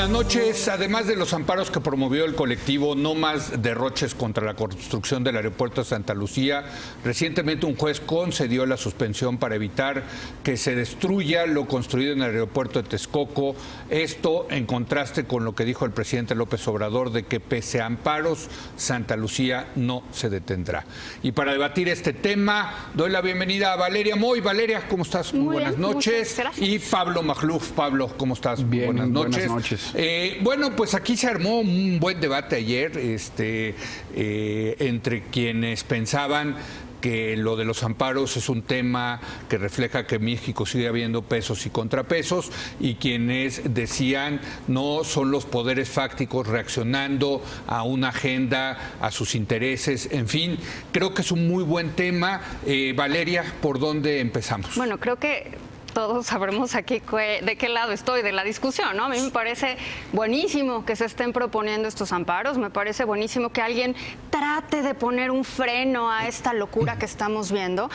buenas noches. Además de los amparos que promovió el colectivo No Más Derroches contra la construcción del aeropuerto de Santa Lucía, recientemente un juez concedió la suspensión para evitar que se destruya lo construido en el aeropuerto de Texcoco. Esto en contraste con lo que dijo el presidente López Obrador de que pese a amparos, Santa Lucía no se detendrá. Y para debatir este tema, doy la bienvenida a Valeria Moy. Valeria, ¿cómo estás? Muy buenas noches. Y Pablo Magluf. Pablo, ¿cómo estás? Bien, buenas noches. Buenas noches. Bueno, pues aquí se armó un buen debate ayer entre quienes pensaban que lo de los amparos es un tema que refleja que México sigue habiendo pesos y contrapesos, y quienes decían no, son los poderes fácticos reaccionando a una agenda, a sus intereses, en fin, creo que es un muy buen tema. Valeria, ¿por dónde empezamos? Bueno, creo que todos sabremos aquí de qué lado estoy de la discusión, ¿no? A mí me parece buenísimo que se estén proponiendo estos amparos, me parece buenísimo que alguien trate de poner un freno a esta locura que estamos viendo,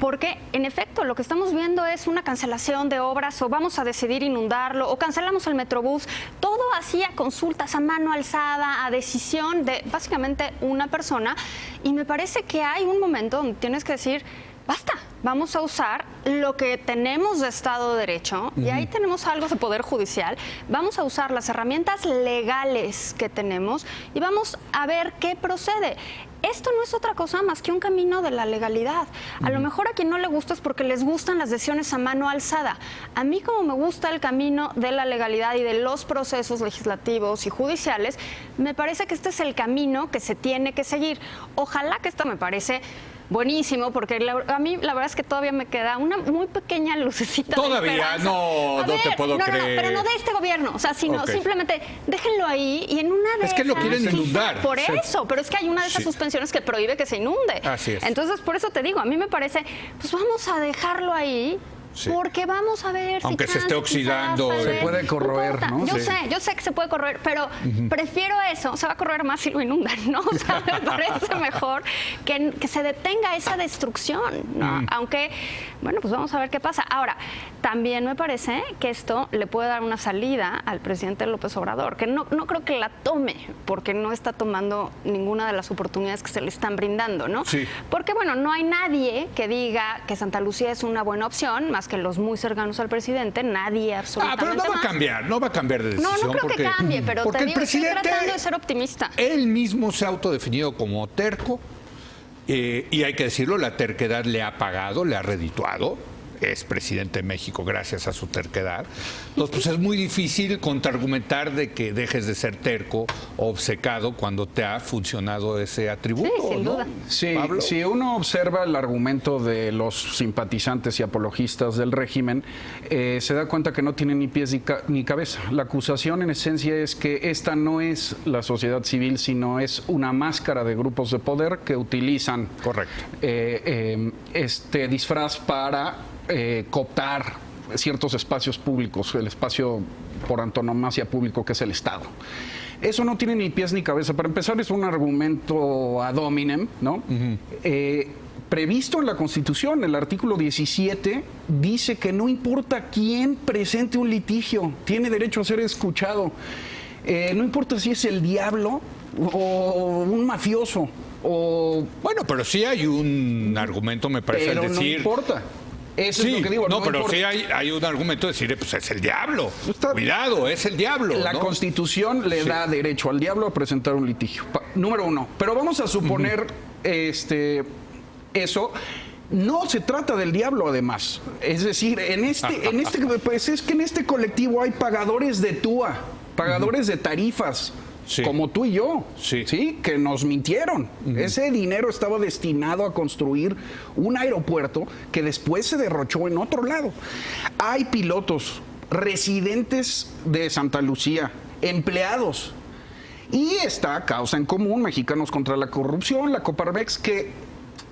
porque en efecto lo que estamos viendo es una cancelación de obras, o vamos a decidir inundarlo, o cancelamos el Metrobús, todo así a consultas, a mano alzada, a decisión de básicamente una persona, y me parece que hay un momento donde tienes que decir: basta, vamos a usar lo que tenemos de Estado de Derecho, y ahí tenemos algo de Poder Judicial, vamos a usar las herramientas legales que tenemos y vamos a ver qué procede. Esto no es otra cosa más que un camino de la legalidad. A lo mejor a quien no le gusta es porque les gustan las decisiones a mano alzada. A mí, como me gusta el camino de la legalidad y de los procesos legislativos y judiciales, me parece que este es el camino que se tiene que seguir. Ojalá que esto me parece buenísimo, porque a mí la verdad es que todavía me queda una muy pequeña lucecita. Todavía no te puedo creer. Pero no de este gobierno, o sea, sino simplemente déjenlo ahí, y en una de es que lo quieren inundar. Por eso, pero es que hay una de esas suspensiones que prohíbe que se inunde. Así es. Entonces, por eso te digo, a mí me parece, pues vamos a dejarlo ahí. Sí. Porque vamos a ver aunque se esté oxidando, se puede corroer, ¿no? Yo sé que se puede corroer, pero prefiero eso. Se va a corroer más si lo inundan, ¿no? O sea, me parece mejor que se detenga esa destrucción, ¿no? Aunque, bueno, pues vamos a ver qué pasa. Ahora, también me parece que esto le puede dar una salida al presidente López Obrador, que no creo que la tome, porque no está tomando ninguna de las oportunidades que se le están brindando, ¿no? Sí. Porque, bueno, no hay nadie que diga que Santa Lucía es una buena opción, más que los muy cercanos al presidente, nadie absolutamente. Pero no va a cambiar, no va a cambiar de decisión. No creo que cambie, pero te digo, estoy tratando de ser optimista. Él mismo se ha autodefinido como terco, y hay que decirlo, la terquedad le ha pagado, le ha redituado. Es presidente de México gracias a su terquedad. Entonces, pues es muy difícil contraargumentar de que dejes de ser terco o obcecado cuando te ha funcionado ese atributo. Sí, sin duda. Sí, si uno observa el argumento de los simpatizantes y apologistas del régimen, se da cuenta que no tiene ni pies ni cabeza. La acusación en esencia es que esta no es la sociedad civil, sino es una máscara de grupos de poder que utilizan este disfraz para cooptar ciertos espacios públicos, el espacio por antonomasia público que es el Estado. Eso no tiene ni pies ni cabeza. Para empezar, es un argumento ad hominem, ¿no? Previsto en la Constitución, el artículo 17 dice que no importa quién presente un litigio, tiene derecho a ser escuchado. No importa si es el diablo o un mafioso o... Bueno, pero sí hay un argumento, me parece, al decir... no importa. Eso es lo que digo. No, pero sí hay un argumento de decir, pues es el diablo. Cuidado, es el diablo. La Constitución le da derecho al diablo a presentar un litigio. Número uno. Pero vamos a suponer eso. No se trata del diablo, además. Es decir, pues es que en este colectivo hay pagadores de TUA, pagadores de tarifas. Sí. Como tú y yo, sí, que nos mintieron. Ese dinero estaba destinado a construir un aeropuerto que después se derrochó en otro lado. Hay pilotos, residentes de Santa Lucía, empleados. Y está Causa en Común, Mexicanos contra la Corrupción, la Coparmex, que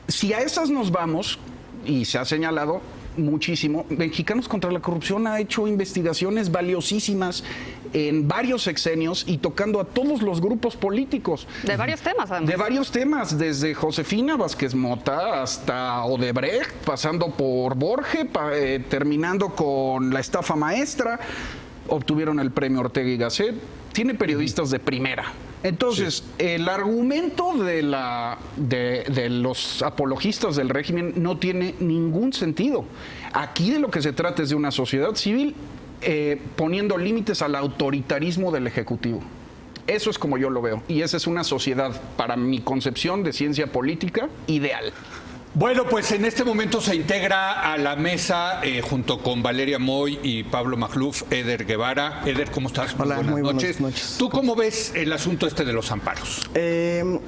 si a esas nos vamos, y se ha señalado muchísimo, Mexicanos contra la Corrupción ha hecho investigaciones valiosísimas en varios sexenios y tocando a todos los grupos políticos. De varios temas, además. De varios temas, desde Josefina Vázquez Mota hasta Odebrecht, pasando por Borge, terminando con la estafa maestra. obtuvieron el premio Ortega y Gasset, tiene periodistas de primera. Entonces, el argumento de los apologistas del régimen no tiene ningún sentido. Aquí de lo que se trata es de una sociedad civil poniendo límites al autoritarismo del Ejecutivo. Eso es como yo lo veo. Y esa es una sociedad, para mi concepción de ciencia política, ideal. Bueno, pues en este momento se integra a la mesa junto con Valeria Moy y Pablo Magluf, Eder Guevara. Eder, ¿cómo estás? Hola, muy buenas noches. noches. ¿Tú cómo ves el asunto de los amparos?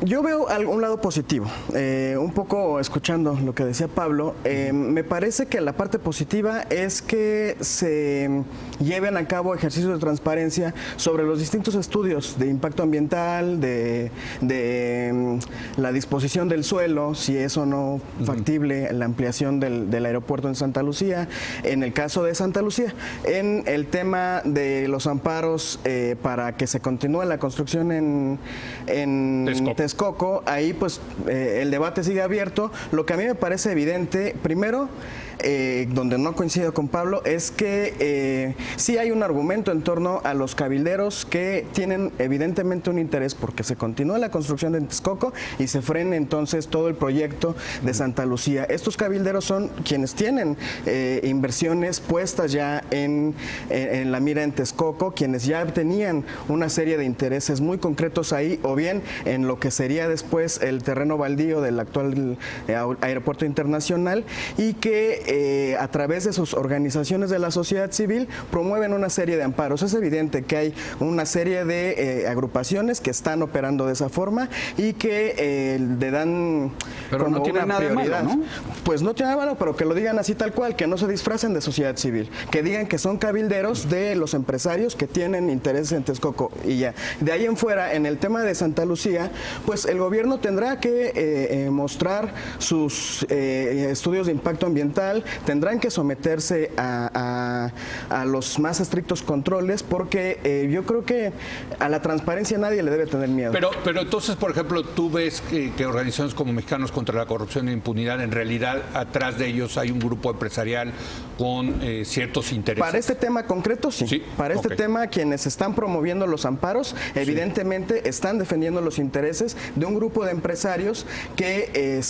Yo veo un lado positivo. Un poco escuchando lo que decía Pablo, me parece que la parte positiva es que se lleven a cabo ejercicios de transparencia sobre los distintos estudios de impacto ambiental, de la disposición del suelo, si es o no factible la ampliación del aeropuerto en Santa Lucía, en el caso de Santa Lucía, en el tema de los amparos para que se continúe la construcción en Texcoco, ahí pues el debate sigue abierto. Lo que a mí me parece evidente, primero, donde no coincido con Pablo, es que sí hay un argumento en torno a los cabilderos que tienen evidentemente un interés porque se continúa la construcción de Texcoco y se frene entonces todo el proyecto de Santa Lucía. Estos cabilderos son quienes tienen inversiones puestas ya en la mira en Texcoco, quienes ya tenían una serie de intereses muy concretos ahí, o bien en lo que sería después el terreno baldío del actual aeropuerto internacional, y que a través de sus organizaciones de la sociedad civil promueven una serie de amparos. Es evidente que hay una serie de agrupaciones que están operando de esa forma y que le dan pero como no tiene una nada prioridad. de malo, ¿no? Pues no tiene nada de malo, pero que lo digan así tal cual, que no se disfracen de sociedad civil, que digan que son cabilderos de los empresarios que tienen intereses en Texcoco y ya. De ahí en fuera, en el tema de Santa Lucía, pues el gobierno tendrá que mostrar sus estudios de impacto ambiental, tendrán que someterse a los más estrictos controles, porque yo creo que a la transparencia nadie le debe tener miedo. Pero entonces, por ejemplo, tú ves que organizaciones como Mexicanos contra la Corrupción e Impunidad, en realidad atrás de ellos hay un grupo empresarial con ciertos intereses. Para este tema concreto, sí. Para este tema, quienes están promoviendo los amparos, evidentemente están defendiendo los intereses de un grupo de empresarios que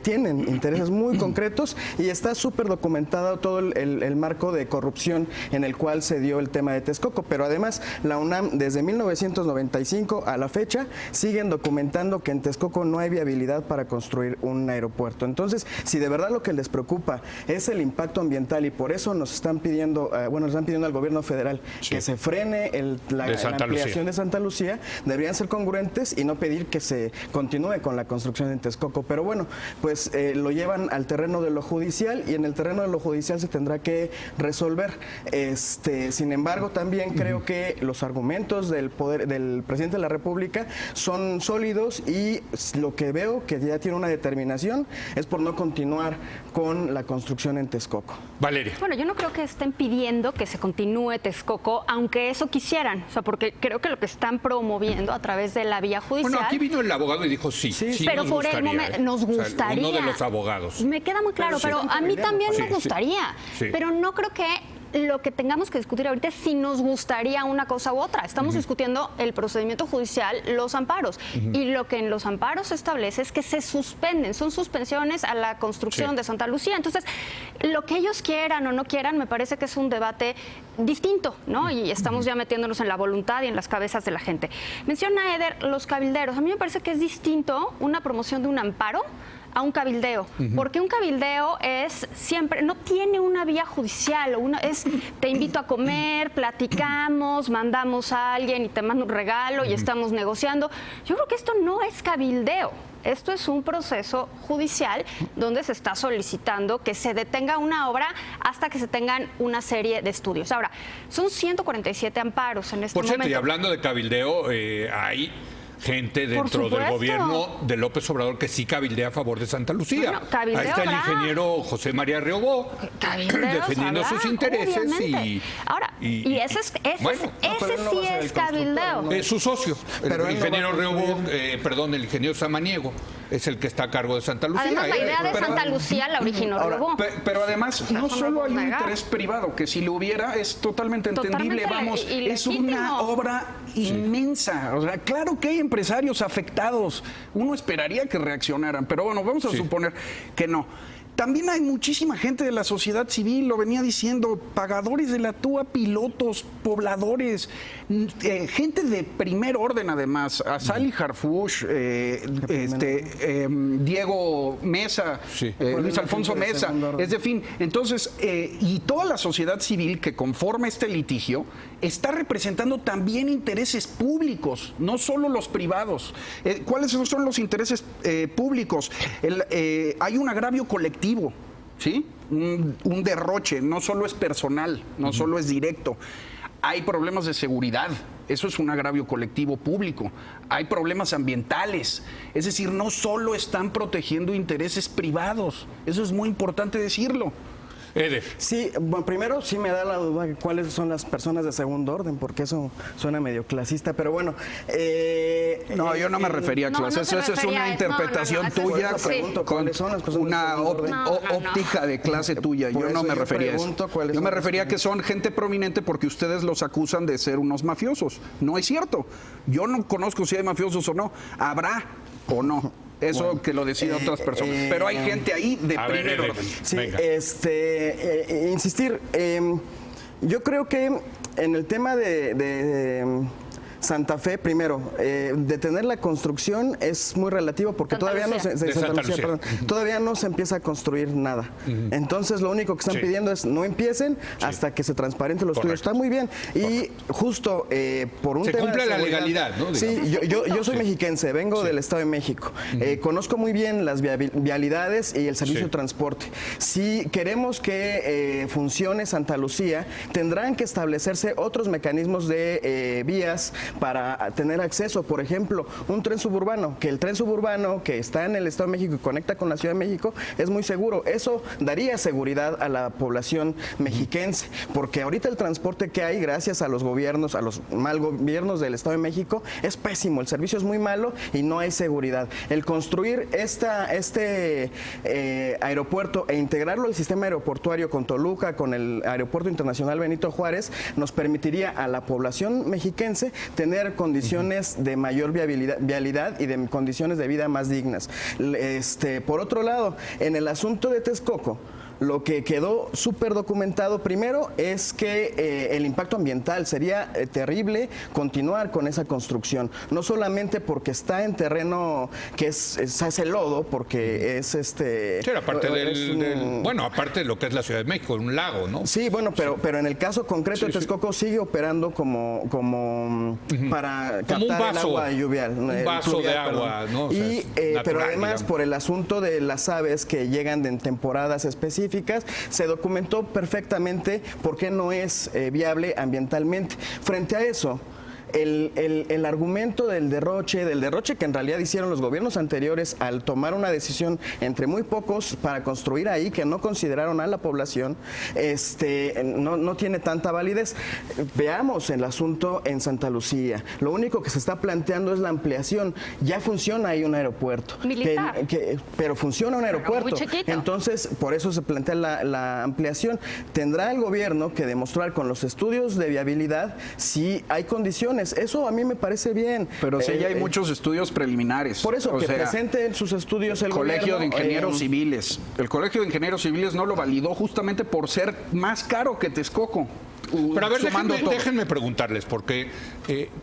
tienen intereses muy concretos, y está súper documentado todo el marco de corrupción en el cual se dio el tema de Texcoco. Pero además, la UNAM, desde 1995 a la fecha, siguen documentando que en Texcoco no hay viabilidad para construir un aeropuerto. Entonces, si de verdad lo que les preocupa es el impacto ambiental, y por eso nos están pidiendo, están pidiendo al gobierno federal que se frene la ampliación de Santa Lucía, deberían ser congruentes y no pedir que se continúe con la construcción en Texcoco. Pero bueno, pues lo llevan al terreno de lo judicial, y en el terreno de lo judicial se tendrá que resolver. Sin embargo, también creo que los argumentos del presidente de la República son sólidos, y lo que veo que ya tiene una determinación es por no continuar con la construcción en Texcoco. Valeria. Bueno, yo no creo que estén pidiendo que se continúe Texcoco, aunque eso quisieran. O sea, porque creo que lo que están promoviendo a través de la vía judicial... Bueno, aquí vino el abogado y dijo sí pero nos por gustaría, el momento nos gustaría. O sea, uno de los abogados. Me queda muy claro, pero a mí también me gustaría. Pero no creo que lo que tengamos que discutir ahorita es si nos gustaría una cosa u otra. Estamos discutiendo el procedimiento judicial, los amparos. Y lo que en los amparos se establece es que se suspenden, son suspensiones a la construcción de Santa Lucía. Entonces, lo que ellos quieran o no quieran, me parece que es un debate distinto, ¿no? Y estamos ya metiéndonos en la voluntad y en las cabezas de la gente. Menciona Eder los cabilderos. A mí me parece que es distinto una promoción de un amparo a un cabildeo, porque un cabildeo es siempre, no tiene una vía judicial, te invito a comer, platicamos, mandamos a alguien y te mando un regalo y estamos negociando. Yo creo que esto no es cabildeo. Esto es un proceso judicial donde se está solicitando que se detenga una obra hasta que se tengan una serie de estudios. Ahora, son 147 amparos en este momento. Por cierto, y hablando de cabildeo, hay gente dentro del gobierno de López Obrador que sí cabildea a favor de Santa Lucía. Bueno, ahí está el ingeniero José María Riobó defendiendo sus intereses. Obviamente. Ahora, Y ese sí es cabildeo. Es su socio, Pero el él no ingeniero va a Riobó, el ingeniero Samaniego, es el que está a cargo de Santa Lucía. Además, la idea de pero- Santa Lucía la originó Ahora, Riobó. pero además, no no solo hay un podemos negar. interés privado, que si lo hubiera es totalmente entendible. Totalmente Vamos, es ilegítimo. una obra inmensa. O sea, claro que hay empresarios afectados. Uno esperaría que reaccionaran, pero bueno, vamos a suponer que no. También hay muchísima gente de la sociedad civil, lo venía diciendo, pagadores de la TUA, pilotos, pobladores, gente de primer orden además, Azali Harfuch, Diego Mesa, Luis Alfonso Mesa, es de fin. Entonces, y toda la sociedad civil que conforma este litigio está representando también intereses públicos, no solo los privados. ¿Cuáles son los intereses públicos? Hay un agravio colectivo. ¿Sí? Un derroche, no solo es personal, no solo es directo. Hay problemas de seguridad, eso es un agravio colectivo público. Hay problemas ambientales, es decir, no solo están protegiendo intereses privados, eso es muy importante decirlo. Eder. Sí, bueno, primero sí me da la duda de cuáles son las personas de segundo orden, porque eso suena medio clasista, pero bueno. No, yo no me refería a no, clases, no se esa es refería una a- interpretación no, no, no, tuya eso sí. con ¿Cuáles son las personas una de segundo orden? No, óptica de clase tuya. Por Yo no eso me yo refería a eso. pregunto cuáles Yo son me las refería a que son gente prominente porque ustedes los acusan de ser unos mafiosos. No es cierto. Yo no conozco si hay mafiosos o no. Habrá o no. Eso que lo deciden otras personas. Pero hay gente ahí de A ver, primer Eder, orden. Sí, venga. insistir. Yo creo que en el tema de Santa Fe, primero, detener la construcción es muy relativo porque Santa todavía Lucía. no se, De Santa Santa Lucía, Lucía. perdón, todavía no se empieza a construir nada. Entonces, lo único que están Sí. pidiendo es no empiecen hasta que se transparenten los estudios. Correcto. Está muy bien. Y justo por un Se tema de cumple la seguridad- legalidad, ¿no? Sí, yo soy mexiquense, vengo del Estado de México. Conozco muy bien las vialidades y el servicio Sí. de transporte. Si queremos que funcione Santa Lucía, tendrán que establecerse otros mecanismos de vías para tener acceso. Por ejemplo, un tren suburbano, que el tren suburbano que está en el Estado de México y conecta con la Ciudad de México es muy seguro. Eso daría seguridad a la población mexiquense, porque ahorita el transporte que hay, gracias a los gobiernos, a los mal gobiernos del Estado de México, es pésimo. El servicio es muy malo y no hay seguridad. El construir este aeropuerto e integrarlo al sistema aeroportuario con Toluca, con el Aeropuerto Internacional Benito Juárez, nos permitiría a la población mexiquense tener condiciones de mayor vialidad y de condiciones de vida más dignas. Por otro lado, en el asunto de Texcoco, lo que quedó súper documentado primero es que el impacto ambiental sería terrible continuar con esa construcción, no solamente porque está en terreno que se hace lodo, porque es Sí, aparte es bueno, aparte de lo que es la Ciudad de México, un lago, ¿no? Sí, bueno, pero en el caso concreto de Sí, sí. Texcoco sigue operando como para Como un captar el vaso, agua lluvial. un vaso de agua, ¿no? O sea, Y, es pero natural, además, digamos. por el asunto de las aves que llegan en temporadas específicas, se documentó perfectamente por qué no es viable ambientalmente. Frente a eso, el argumento del derroche que en realidad hicieron los gobiernos anteriores al tomar una decisión entre muy pocos para construir ahí, que no consideraron a la población, no tiene tanta validez. Veamos el asunto en Santa Lucía. Lo único que se está planteando es la ampliación. Ya funciona ahí un aeropuerto. Militar. Pero funciona un aeropuerto. muy chiquito. Entonces, por eso se plantea la ampliación. Tendrá el gobierno que demostrar con los estudios de viabilidad si hay condiciones. Eso a mí me parece bien. Pero sí ya hay muchos estudios preliminares. Por eso, O que sea, presenten sus estudios el Colegio de gobierno, Ingenieros Civiles. El Colegio de Ingenieros Civiles no lo validó justamente por ser más caro que Texcoco. Pero a ver, Sumando todo. déjenme preguntarles, porque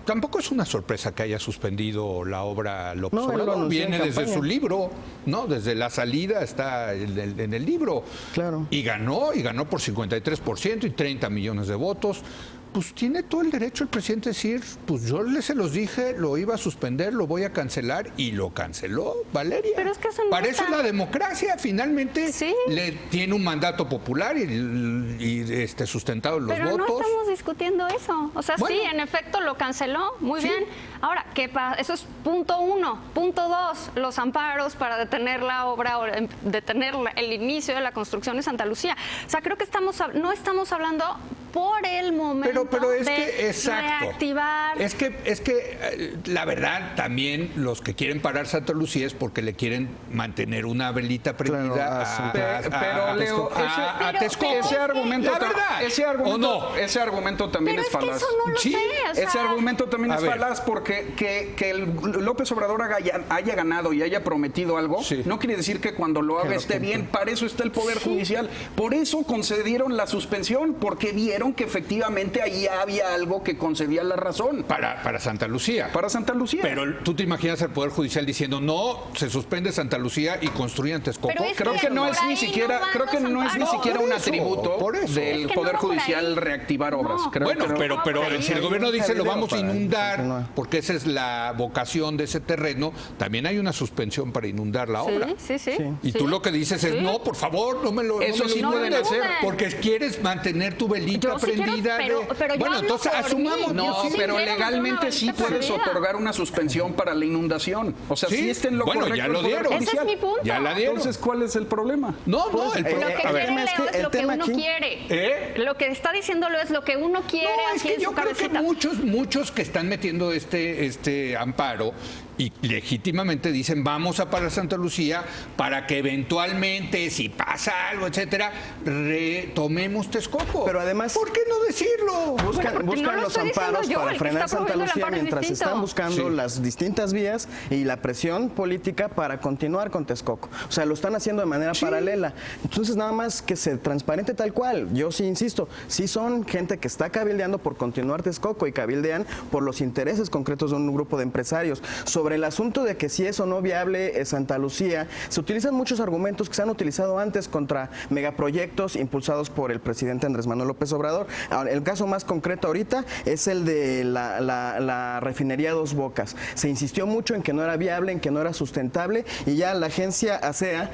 tampoco es una sorpresa que haya suspendido la obra López No, él lo Obrador. anunció en Viene desde campaña. su libro, ¿no? Desde la salida está en el libro. Claro. Y ganó por 53% y 30 millones de votos. Pues tiene todo el derecho el presidente a decir, pues yo se los dije, lo iba a suspender, lo voy a cancelar, y lo canceló, Valeria. Pero es que eso no Para eso está- es la democracia, finalmente Sí. le tiene un mandato popular y sustentado en los Pero votos. no estamos discutiendo eso. O sea, Bueno. sí, en efecto lo canceló. Muy Sí. bien. Ahora, ¿qué pasa? Eso es punto uno. Punto dos, los amparos para detener la obra o detener el inicio de la construcción de Santa Lucía. O sea, creo que no estamos hablando por el momento pero es de que, exacto. reactivar. Es que la verdad, también los que quieren parar Santa Lucía es porque le quieren mantener una velita prendida Pero Leo, Texcoco. ese argumento también Pero es es que falaz. eso no lo Sí, sé. O sea, Ese argumento también es ver. falaz porque que el López Obrador haya ganado y haya prometido algo, Sí. no quiere decir que cuando lo haga esté bien. Para eso está el Poder Judicial. Por eso concedieron la suspensión, porque vieron que efectivamente ahí había algo que concedía la razón. Para Santa Lucía. Para Santa Lucía. Pero tú te imaginas el Poder Judicial diciendo no, se suspende Santa Lucía y construyan Texcoco. Pero es Creo que no por es ni ahí siquiera, no van creo que los no es ni amparos. siquiera Por un eso, atributo por eso. del Es que Poder no va por Judicial ahí. reactivar obras. No. Creo Bueno, que no. pero si el gobierno dice lo vamos a para inundar, continuar. porque esa es la vocación de ese terreno, también hay una suspensión para inundar la obra. Sí. Y tú lo que dices es, no, por favor, no me lo Eso no me sí lo pueden inundes, hacer. porque quieres mantener tu velita Yo sí quiero, prendida. pero yo bueno, hablo entonces por mí. asumamos. No, Yo sí pero quiero legalmente mantener sí una puedes velita prendida. otorgar una suspensión para la inundación. O sea, Sí, sí está en lo bueno, correcto ya el lo Poder dieron. Ese es Judicial. mi punto. Ya la dieron. Entonces, ¿cuál es el problema? No, el Lo que a ver, quiere es que Leo es el lo que tema uno aquí- quiere. Lo que está diciéndolo es lo que uno quiere, No, es así que en yo su creo que cabecita. muchos que están metiendo este amparo y legítimamente dicen vamos a parar Santa Lucía para que eventualmente, si pasa algo, etcétera, retomemos Texcoco. Pero además- ¿por qué no decirlo? porque no Buscan lo los estoy diciendo amparos yo, para el que frenar está Santa promoviendo el Lucía amparo es mientras distinto. están buscando Sí. las distintas vías y la presión política para continuar con Texcoco. O sea, lo están haciendo de manera paralela. Entonces, nada más que se transparente tal cual. Yo sí insisto, sí son gente que está cabildeando por continuar Texcoco y cabildean por los intereses concretos de un grupo de empresarios. Sobre el asunto de que si es o no viable Santa Lucía, se utilizan muchos argumentos que se han utilizado antes contra megaproyectos impulsados por el presidente Andrés Manuel López Obrador. Ahora, el caso más concreto ahorita es el de la refinería Dos Bocas. Se insistió mucho en que no era viable, en que no era sustentable, y ya la agencia ASEA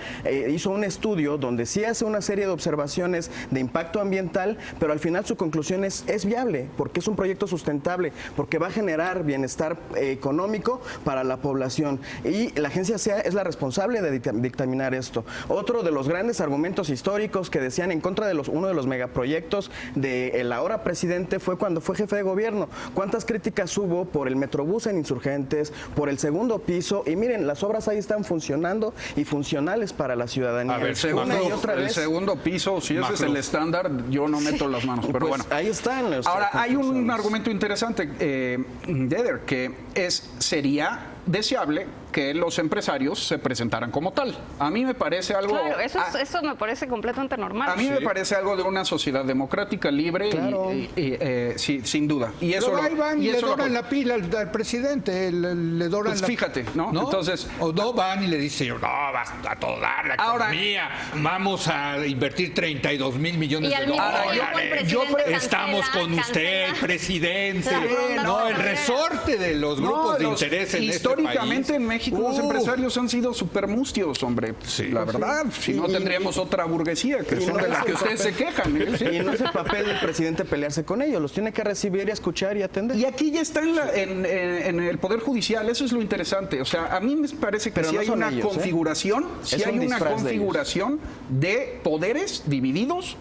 hizo un estudio donde sí hace una serie de observaciones de impacto ambiental, pero al final su conclusión es viable, porque es un proyecto sustentable, porque va a generar bienestar económico para la población. Y la agencia ASEA es la responsable de dictaminar esto. Otro de los grandes argumentos históricos que decían en contra de uno de los megaproyectos del ahora presidente fue cuando fue jefe de gobierno. ¿Cuántas críticas hubo por el Metrobús en Insurgentes, por el segundo piso? Y miren, las obras ahí están funcionando y funcionales para la ciudadanía. A ver, Una y otra el vez. segundo piso, si ese es Macluf. el estándar, yo no meto las manos. Pero Pues bueno. ahí están las Ahora, hay un conclusiones. argumento interesante, Deder, que sería deseable que los empresarios se presentaran como tal. A mí me parece algo... Claro, eso me parece completamente normal. A mí me parece algo de una sociedad democrática, libre, Claro. sí, sin duda. Y eso Pero lo- ahí van y le eso lo doran apoyo. la pila al presidente, le doran Pues la- fíjate, ¿no? Entonces- o no van y le dicen, no, vas a todo dar la Ahora- economía, vamos a invertir 32 mil millones Y de al mismo dólares. tiempo el presidente Estamos con usted, cancela presidente. la ronda No, el financiera. resorte de los grupos de los- interés en este históricamente país. en México los empresarios han sido súper mustios, hombre. Sí. La verdad, si no tendríamos otra burguesía, que y son no de es las que el ustedes se quejan. Y no es el papel del presidente pelearse con ellos, los tiene que recibir y escuchar y atender. Y aquí ya está en el Poder Judicial, eso es lo interesante. O sea, a mí me parece que Pero si no hay son una ellos, ¿eh? configuración, si Es hay un una disfraz de configuración de poderes divididos,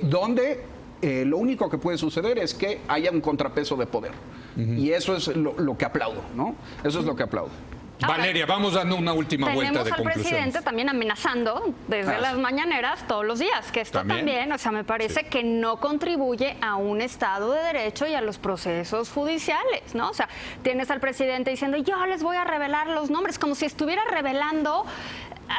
donde lo único que puede suceder es que haya un contrapeso de poder. Y eso es lo que aplaudo, ¿no? Eso es lo que aplaudo. Ahora, Valeria, vamos dando una última vuelta Tenemos de al conclusiones. presidente también amenazando desde las mañaneras todos los días, que esto también, o sea, me parece que no contribuye a un Estado de Derecho y a los procesos judiciales, ¿no? O sea, tienes al presidente diciendo, yo les voy a revelar los nombres, como si estuviera revelando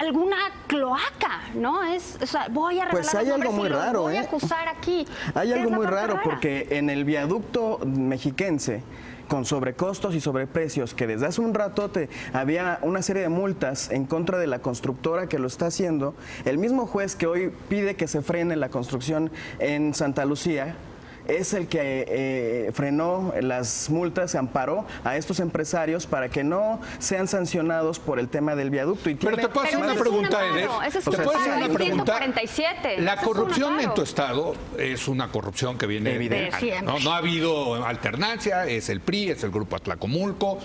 alguna cloaca, ¿no? O sea, voy a revelar Pues hay los algo nombres muy y los raro, voy a ¿eh? acusar aquí. Hay ¿Qué es algo la muy parte raro rara? porque en el viaducto mexiquense, con sobrecostos y sobreprecios, que desde hace un ratote había una serie de multas en contra de la constructora que lo está haciendo, el mismo juez que hoy pide que se frene la construcción en Santa Lucía, es el que frenó las multas, amparó a estos empresarios para que no sean sancionados por el tema del viaducto. Y Pero tiene te puedo hacer Pero una ese es un pregunta, amparo, Eder. ese es ¿Te un puedo hacer amparo, una hay pregunta? 147. La Ese es un corrupción en amparo. tu estado es una corrupción que viene Evidente. De siempre. No ha habido alternancia, es el PRI, es el Grupo Atlacomulco.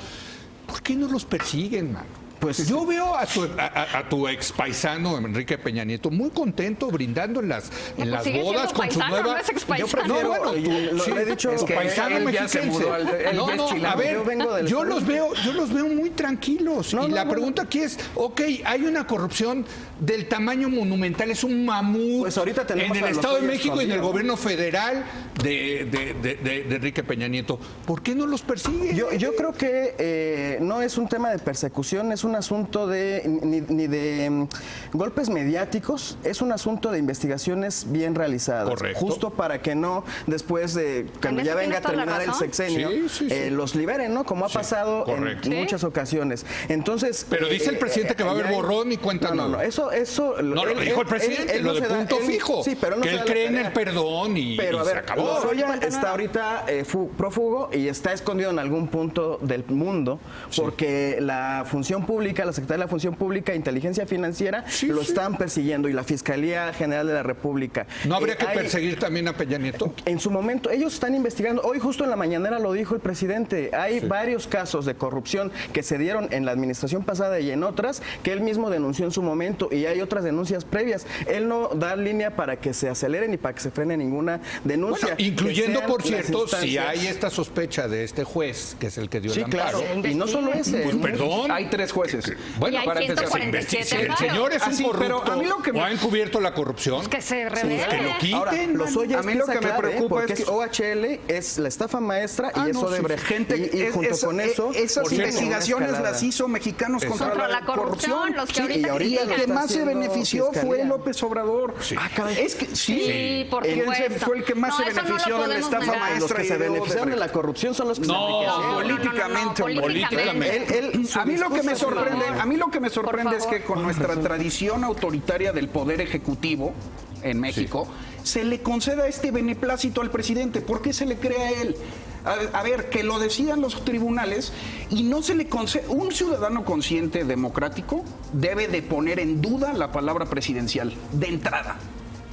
¿Por qué no los persiguen, man? Pues yo veo a tu ex paisano Enrique Peña Nieto muy contento brindando en las bodas con su nueva. No es expaisano. No, bueno, lo he dicho, es que paisano él ya se mexiquense. mudó él es chilango. A ver, Yo vengo del yo los estado. veo muy tranquilos. Y la pregunta aquí es, ok, hay una corrupción del tamaño monumental, es un mamut Pues ahorita tenemos en a el los Estado de Hoyos México y en el todavía, ¿no? gobierno federal de Enrique Peña Nieto. ¿Por qué no los persigue? Yo creo que no es un tema de persecución, es un asunto ni de golpes mediáticos, es un asunto de investigaciones bien realizadas. Correcto. Justo para que no, después de cuando En ya eso venga a tienes toda la terminar el razón. sexenio, Sí. los liberen, ¿no? Como ha pasado correcto. en muchas ocasiones. Entonces, Pero dice el presidente que va a haber borrón y cuenta No, nueva. eso No, lo dijo el presidente, lo no de se da- punto fijo. Sí, pero no que se él da la cree en tarea. el perdón y Pero a se ver, acabó. Lozoya está ahorita prófugo y está escondido en algún punto del mundo porque la función pública, la Secretaría de la Función Pública e Inteligencia Financiera lo están persiguiendo y la Fiscalía General de la República. ¿No habría que Hay- perseguir también a Peña Nieto? En su momento, ellos están investigando. Hoy justo en la mañanera lo dijo el presidente. Hay varios casos de corrupción que se dieron en la administración pasada y en otras que él mismo denunció en su momento y hay otras denuncias previas. Él no da línea para que se aceleren ni para que se frene ninguna denuncia. Bueno, incluyendo, Que sean por las cierto, si instancias. hay esta sospecha de este juez, que es el que dio Sí, el amparo. claro. Y no solo ese. Pues perdón. hay 3 jueces. Bueno, Y hay para empezar, 147 si el varos. señor es un Así, pero corrupto a mí lo que me- o ha encubierto la corrupción, Que se pues revele. que lo quiten. Ahora, Lozoya A mí lo que me preocupa porque es que- OHL es la estafa maestra y es no, Odebrecht. gente, y junto con eso, esas por cierto, investigaciones una las hizo Mexicanos contra, Contra la corrupción, los que ahorita y ahorita El lo que está más se haciendo benefició fue Fiscalía. López Obrador. Es que Sí, por Él supuesto. fue el que más No, se eso no lo benefició de la podemos estafa negar. maestra. Los que y se de beneficiaron de Odebrecht. la corrupción son los que No, se enriquecieron. políticamente, hombre. políticamente. A mí lo que me discurso, por sorprende, favor. a mí lo que me sorprende es favor. que con nuestra tradición autoritaria del poder ejecutivo en México, se le conceda este beneplácito al presidente. ¿Por qué se le cree a él? A ver, que lo decidan los tribunales y no se le concede. Un ciudadano consciente democrático debe de poner en duda la palabra presidencial de entrada.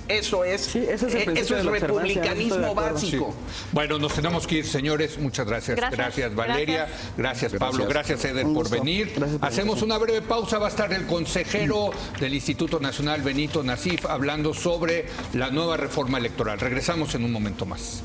Eso es, Sí, ese es el principio eso es de la observancia, estoy de republicanismo acuerdo. básico. Bueno, nos tenemos que ir, señores. Muchas gracias. Gracias. Valeria. Gracias, Pablo. Gracias, Eder, Un por gusto. venir. Gracias por Hacemos una breve pausa. Va a estar el consejero del Instituto Nacional, Benito Nasif, hablando sobre la nueva reforma electoral. Regresamos en un momento más.